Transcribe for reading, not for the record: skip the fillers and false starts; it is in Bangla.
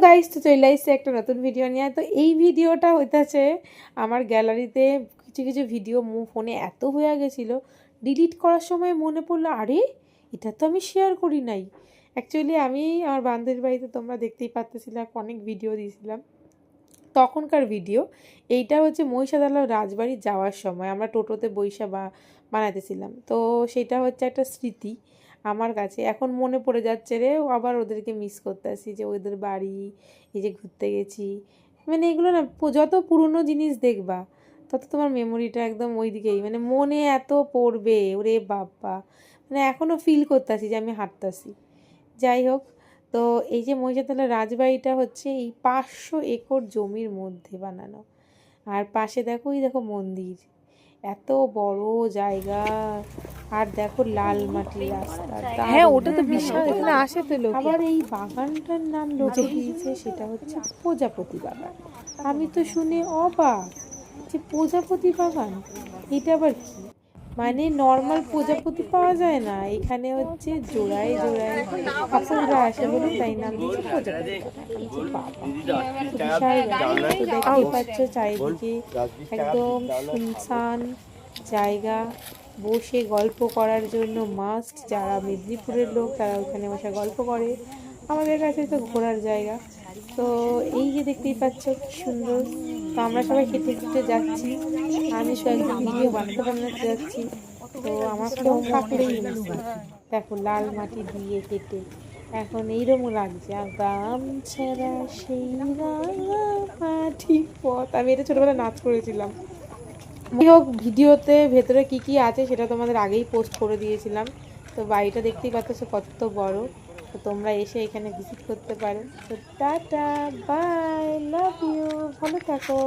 গাইস তো চলে আসছে একটা নতুন ভিডিও নিয়ে। তো এই ভিডিওটা হইতেছে আমার গ্যালারিতে কিছু কিছু ভিডিও ফোনে এত হয়ে গেছিলো, ডিলিট করার সময় মনে পড়লো আরে এটা তো আমি শেয়ার করি নাই। অ্যাকচুয়ালি আমি আমার বান্ধবীর বাড়িতে তোমরা দেখতেই পাচ্ছিলাম অনেক ভিডিও দিয়েছিলাম তখনকার ভিডিও। এইটা হচ্ছে মহিষাদলের রাজবাড়ি যাওয়ার সময় আমরা টোটোতে বৈশা বানাতেছিলাম। তো সেটা হচ্ছে একটা স্মৃতি আমার কাছে। এখন মনে পড়ে যাচ্ছে রে, আবার ওদেরকে মিস করতে আসি যে ওদের বাড়ি, এই যে ঘুরতে গেছি। মানে এগুলো না যত পুরনো জিনিস দেখবা তত তোমার মেমোরিটা একদম ওই দিকেই, মানে মনে এত পড়বে ওরে বাবা। মানে এখনও ফিল করতেছি যে আমি হাঁটতাছি। যাই হোক, তো এই যে মহিষাদলের রাজবাড়িটা হচ্ছে এই 500 একর জমির মধ্যে বানানো। আর পাশে দেখো এই দেখো মন্দির, এত বড় জায়গা। আর দেখো লাল মাটির রাস্তা। হ্যাঁ ওটা তো বিশাল, এখানে আসে তো লোক। আবার এই বাগানটার নাম লোকে দিয়েছে, সেটা হচ্ছে প্রজাপতি বাগান। আমি তো শুনে অবাক যে প্রজাপতি বাগান, এটা আবার কি? মানে নর্মাল প্রজাপতি পাওয়া যায় না, এখানে হচ্ছে জোড়ায় জোড়ায় কাপড়রা আসে বলে তাই নাম দিয়েছে প্রজাপতি বাগান। বিশাল ব্যাপার। তো দেখতেই পাচ্ছ চারিদিকে একদম শুনশান জায়গা, বসে গল্প করার জন্য মাস্ট। যারা মেদিনীপুরের লোক তারা ওখানে বসে গল্প করে। আমাদের কাছে তো ঘোরার জায়গা। তো এই যে দেখতেই পাচ্ছ কি সুন্দর। তো আমরা সবাই হেঁটে হেঁটে যাচ্ছি, আমি তো একদম ভিডিও বানাতে যাচ্ছি। তো আমার ফোন থাকলেই দেখো লাল মাটি দিয়ে হেঁটে এখন এইরকম লাগছে। আগাম ছাড়া সেই রাঙা মাটি পথ, আমি এটা ছোটবেলায় নাচ করেছিলাম। যাই হোক, ভিডিওতে ভেতরে কি কি আছে সেটা তোমাদের আগেই পোস্ট করে দিয়েছিলাম। তো বাড়িটা দেখতেই পাচ্ছ কত বড়। তো তোমরা এসে এখানে ভিজিট করতে পারো। তো টাটা, বাই, লাভ ইউ, ভালো থাকো।